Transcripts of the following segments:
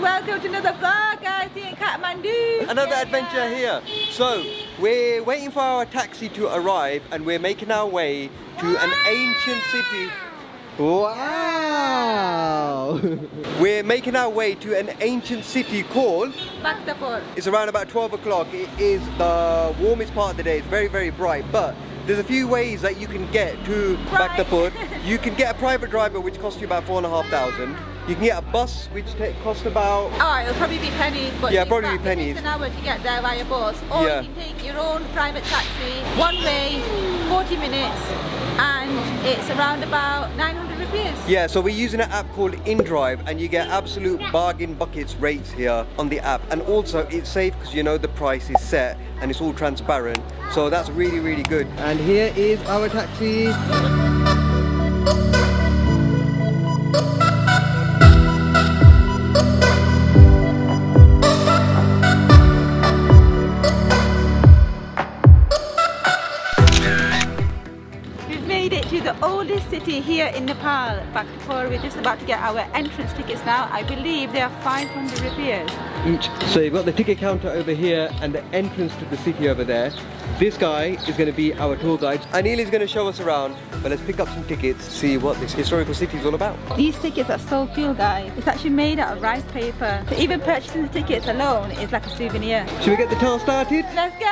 welcome to another vlog, guys, here in Kathmandu. Another adventure here. So, we're waiting for our taxi to arrive and we're making our way to an ancient city. Wow! We're making our way to an ancient city called Bhaktapur. It's around about 12 o'clock. It is the warmest part of the day. It's very, very bright, but there's a few ways that you can get to Bhaktapur. You can get a private driver, which costs you about 4,500. You can get a bus, which costs about... Oh, it'll probably be pennies, but yeah, probably be pennies. It's an hour to get there via bus. Or you can take your own private taxi, one way, 40 minutes, and it's around about 900 rupees. Yeah, so we're using an app called InDrive, and you get absolute bargain buckets rates here on the app. And also, it's safe because you know the price is set and it's all transparent. So that's really, really good. And here is our taxi. The oldest city here in Nepal, Bhaktapur. We're just about to get our entrance tickets now. I believe they are 500 rupees each. So you've got the ticket counter over here and the entrance to the city over there. This guy is going to be our tour guide. Anil is going to show us around, but let's pick up some tickets, see what this historical city is all about. These tickets are so cool, guys. It's actually made out of rice paper. So even purchasing the tickets alone is like a souvenir. Should we get the tour started? Let's go!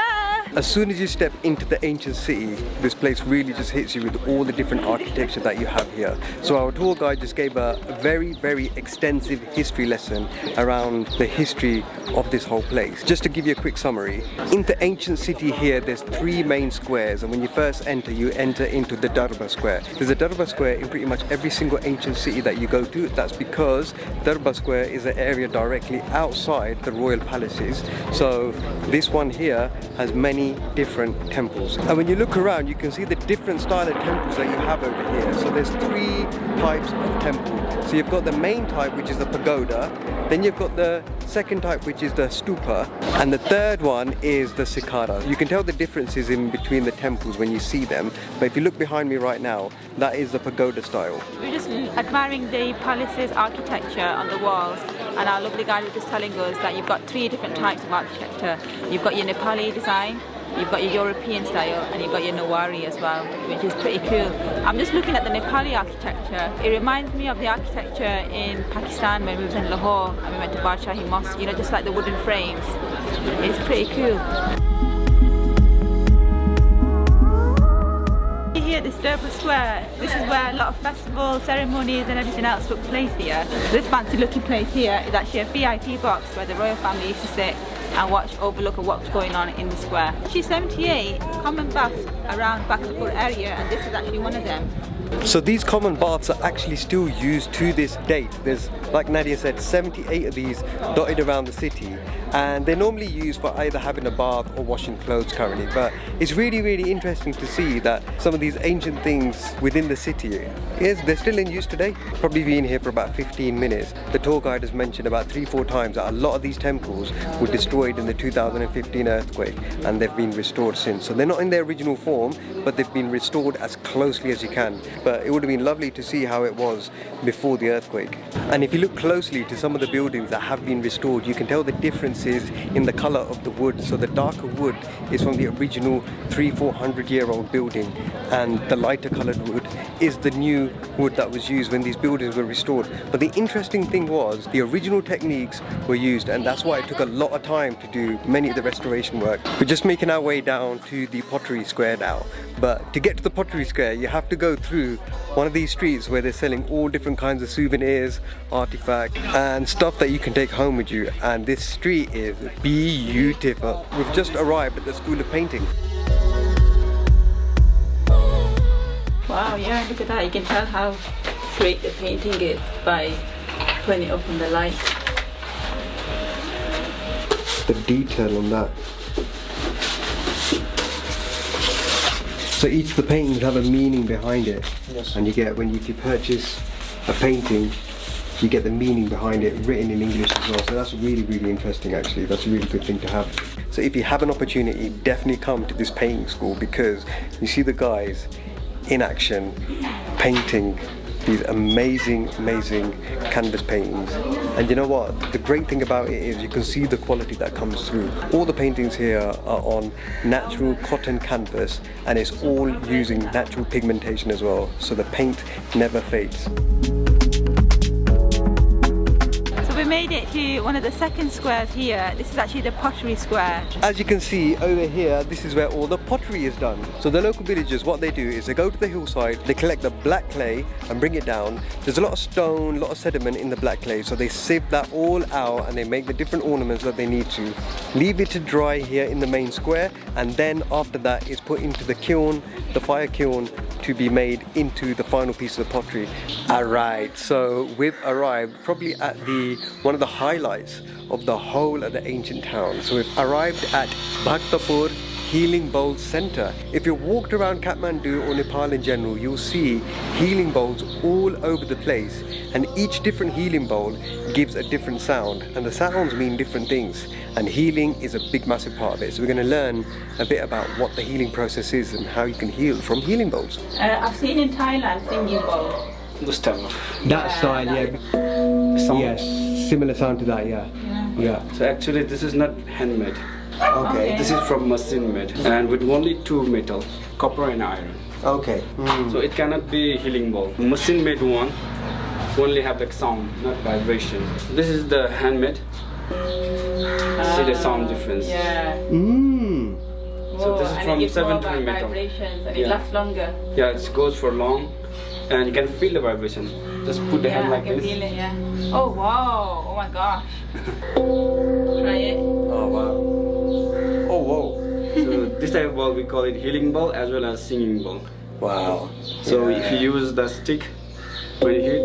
As soon as you step into the ancient city, this place really just hits you with all the different architecture that you have here. So our tour guide just gave a very, very extensive history lesson around the history of this whole place. Just to give you a quick summary, in the ancient city here, there's three main squares, and when you first enter, you enter into the Durbar Square. There's a Durbar Square in pretty much every single ancient city that you go to. That's because Durbar Square is an area directly outside the royal palaces. So this one here has many different temples, and when you look around you can see the different style of temples that you have over here. So there's three types of temple. So you've got the main type, which is the pagoda, then you've got the second type, which is the stupa, and the third one is the sikara. You can tell the differences in between the temples when you see them, but if you look behind me right now, that is the pagoda style. We're just admiring the palace's architecture on the walls, and our lovely guide was just telling us that you've got three different types of architecture. You've got your Nepali design, you've got your European style, and you've got your Nawari as well, which is pretty cool. I'm just looking at the Nepali architecture. It reminds me of the architecture in Pakistan when we was in Lahore and we went to Badshahi Mosque, you know, just like the wooden frames. It's pretty cool. Here at this Durbar Square, this is where a lot of festivals, ceremonies and everything else took place here. This fancy looking place here is actually a VIP box where the royal family used to sit and overlook at what's going on in the square. Actually 78 common baths around Bhaktapur area, and this is actually one of them. So these common baths are actually still used to this date. There's, like Nadia said, 78 of these dotted around the city, and they're normally used for either having a bath or washing clothes currently. But it's really, really interesting to see that some of these ancient things within the city, they're still in use today. Probably been here for about 15 minutes. The tour guide has mentioned about 3-4 times that a lot of these temples were destroyed in the 2015 earthquake, and they've been restored since. So they're not in their original form, but they've been restored as closely as you can. But it would have been lovely to see how it was before the earthquake. And if you look closely to some of the buildings that have been restored, you can tell the differences in the colour of the wood. So the darker wood is from the original 300-400-year-old building, and the lighter coloured wood is the new wood that was used when these buildings were restored. But the interesting thing was the original techniques were used, and that's why it took a lot of time to do many of the restoration work. We're just making our way down to the pottery square now, but to get to the pottery square you have to go through one of these streets where they're selling all different kinds of souvenirs, artifacts and stuff that you can take home with you, and this street is beautiful. We've just arrived at the School of Painting. Wow, yeah, look at that. You can tell how great the painting is by putting it up in the light. The detail on that. So each of the paintings have a meaning behind it. Yes. And you get, when you purchase a painting, you get the meaning behind it written in English as well. So that's really, really interesting actually. That's a really good thing to have. So if you have an opportunity, definitely come to this painting school, because you see the guys in action painting these amazing canvas paintings. And you know what? The great thing about it is you can see the quality that comes through. All the paintings here are on natural cotton canvas, and it's all using natural pigmentation as well, so the paint never fades. We made it to one of the second squares here. This is actually the pottery square. As you can see over here, this is where all the pottery is done. So the local villagers, what they do is they go to the hillside, they collect the black clay and bring it down. There's a lot of stone, a lot of sediment in the black clay, so they sieve that all out and they make the different ornaments that they need to. Leave it to dry here in the main square, and then after that it's put into the kiln, the fire kiln, to be made into the final piece of the pottery. Alright, so we've arrived probably at one of the highlights of the whole of the ancient town. So we've arrived at Bhaktapur Healing Bowl Center. If you walked around Kathmandu or Nepal in general, you'll see healing bowls all over the place, and each different healing bowl gives a different sound, and the sounds mean different things, and healing is a big massive part of it. So we're going to learn a bit about what the healing process is and how you can heal from healing bowls. I've seen in Thailand singing bowl. This type of That style, sound. yes, similar sound to that, yeah. So actually this is not handmade. Okay. This is from machine made, and with only two metal, copper and iron. Okay. So it cannot be healing bowl. Machine made one only have like sound, not vibration. This is the handmade. See the sound difference. Yeah. So this is and from it gives 7 more different metal. vibrations and it Yeah. lasts longer. Yeah, it goes for long, and you can feel the vibration. Just put the hand like I can this. feel it, yeah. Oh wow! Oh my gosh! Try it. Oh wow. Oh whoa. So this type of ball we call it healing ball as well as singing ball. Wow. So Yeah. if you use the stick when you hit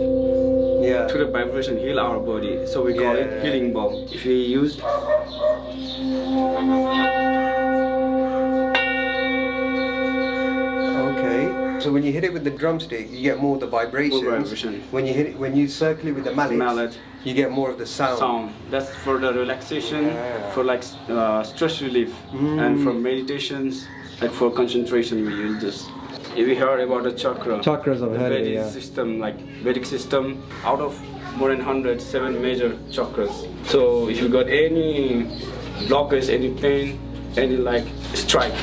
Yeah. to the vibration heal our body, so we call it healing ball. If you use Okay. So when you hit it with the drumstick, you get more of the vibrations. More vibration. When you hit it, when you circle it with the mallet, you get more of the sound. that's for the relaxation, Yeah. for like stress relief, and for meditations, like for concentration we use this. If you heard about the chakra, Chakras, I've the heard it, Vedic yeah. system, like Vedic system, out of more than 107 major chakras. So if you got any blockage, any pain, any like strike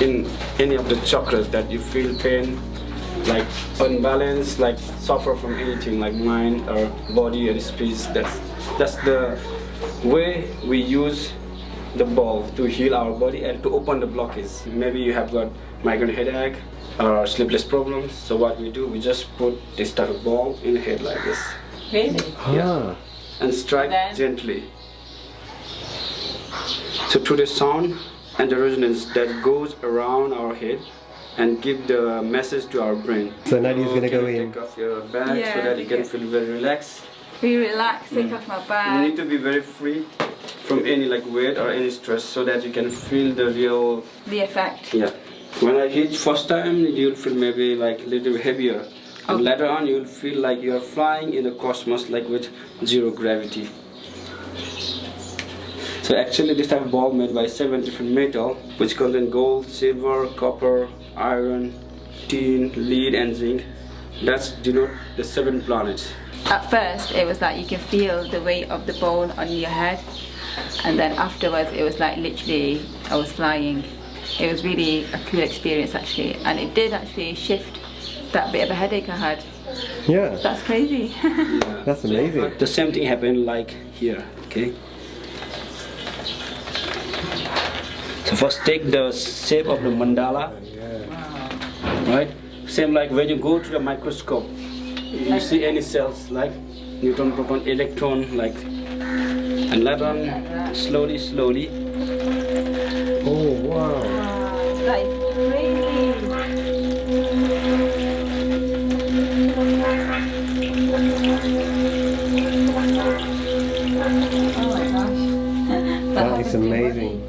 in any of the chakras that you feel pain, like unbalance, like suffer from anything like mind or body or speech, that's the way we use the ball to heal our body and to open the blockage. Maybe you have got migraine headache or sleepless problems, so what we do, we just put this type of ball in the head like this. Really? Yeah. And strike Then? gently. So to the sound and the resonance that goes around our head and give the message to our brain. So Nadia's gonna can go you in. Take off your bag Yeah, so that you can take it. feel very relaxed. Be relaxed, take off my You bag. need to be very free from any like weight or any stress so that you can feel the real. The effect. Yeah. When I hit first time, you'll feel maybe like a little heavier. And later on, you'll feel like you're flying in the cosmos, like with zero gravity. So actually, this type of ball made by 7 different metal, which contain gold, silver, copper, iron, tin, lead, and zinc. That's denote the 7 planets. At first, it was like you can feel the weight of the bone on your head, and then afterwards, it was like literally I was flying. It was really a cool experience actually, and it did actually shift that bit of a headache I had. Yeah. That's crazy. Yeah. That's amazing. The same thing happened like here, okay? So first take the shape of the mandala, right? Same like when you go to the microscope, you see any cells like neutron, proton, electron, like, and later on, slowly. Oh wow. That is crazy. Oh my gosh. That is amazing.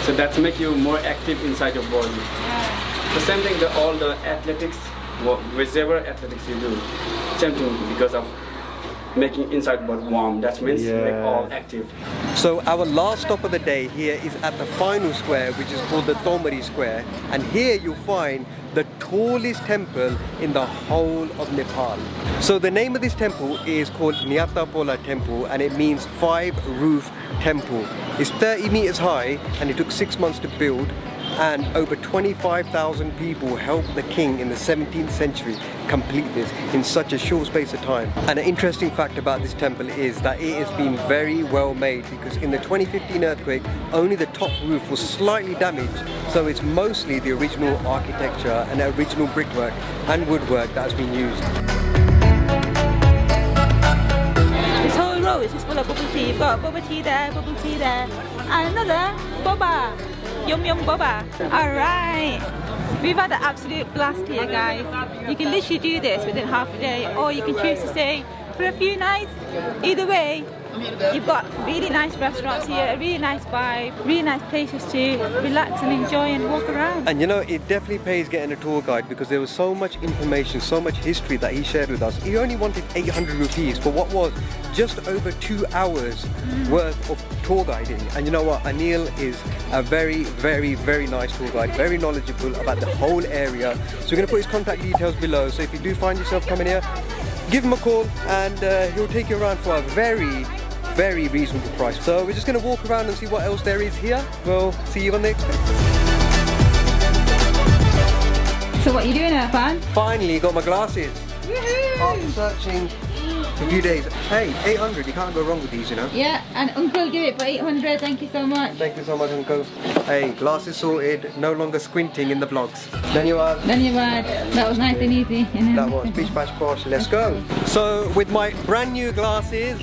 So that's make you more active inside your body. The same thing that all the athletics, whichever athletics you do, same thing because of making inside but warm. That means make all active. So our last stop of the day here is at the final square, which is called the Tomari Square, and here you'll find the tallest temple in the whole of Nepal. So the name of this temple is called Nyatapola Temple, and it means 5-roof temple. It's 30 meters high and it took 6 months to build, and over 25,000 people helped the king in the 17th century complete this in such a short space of time. And an interesting fact about this temple is that it has been very well made, because in the 2015 earthquake only the top roof was slightly damaged, so it's mostly the original architecture and the original brickwork and woodwork that has been used. This whole row is just full of bubble tea. You've got bubble tea there, and another boba. Yum yum boba. Alright. We've had an absolute blast here, guys. You can literally do this within half a day, or you can choose to stay for a few nights. Either way, you've got really nice restaurants here, a really nice vibe, really nice places to relax and enjoy and walk around. And you know, it definitely pays getting a tour guide, because there was so much information, so much history that he shared with us. He only wanted 800 rupees for what was just over 2 hours worth of tour guiding. And you know what, Anil is a very, very, very nice tour guide, very knowledgeable about the whole area. So we're going to put his contact details below, so if you do find yourself coming here, give him a call and he'll take you around for a very, very reasonable price. So we're just going to walk around and see what else there is here. We'll see you on the next one. So what are you doing, Irfan? Finally got my glasses. After searching for a few days. Hey, 800, you can't go wrong with these, you know. Yeah, and Uncle give it for 800, thank you so much. Thank you so much, Uncle. Hey, glasses sorted, no longer squinting in the vlogs. Dhanyawad. That was nice and easy. That was bish bash bosh, let's go. So with my brand new glasses,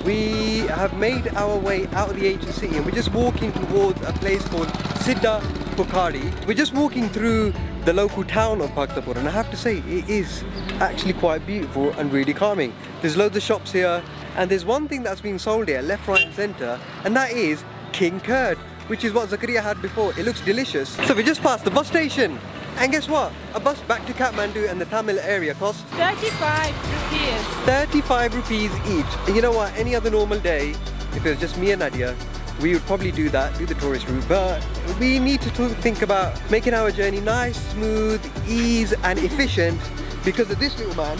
we have made our way out of the ancient city, and we're just walking towards a place called Siddha Pokari. We're just walking through the local town of Bhaktapur, and I have to say it is actually quite beautiful and really calming. There's loads of shops here, and there's one thing that's being sold here left, right and centre, and that is king curd, which is what Zakaria had before. It looks delicious. So we just passed the bus station, and guess what? A bus back to Kathmandu and the Tamil area costs 35 rupees. 35 rupees each. And you know what, any other normal day, if it was just me and Nadia, we would probably do that, do the tourist route, but we need to think about making our journey nice, smooth, ease and efficient because of this little man.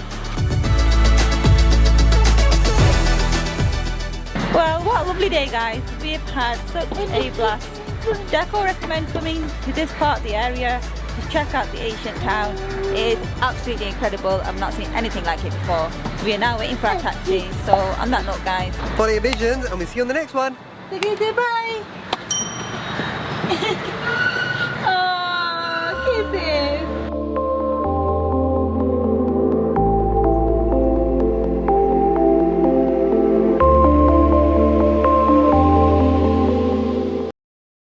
Well, what a lovely day, guys. We've had such a blast. Therefore recommend coming to this part of the area to check out the ancient town. It is absolutely incredible. I've not seen anything like it before. We are now waiting for our taxi. So on that note, guys, Follow your visions and we'll see you on the next one. Okay, bye. Oh, kisses.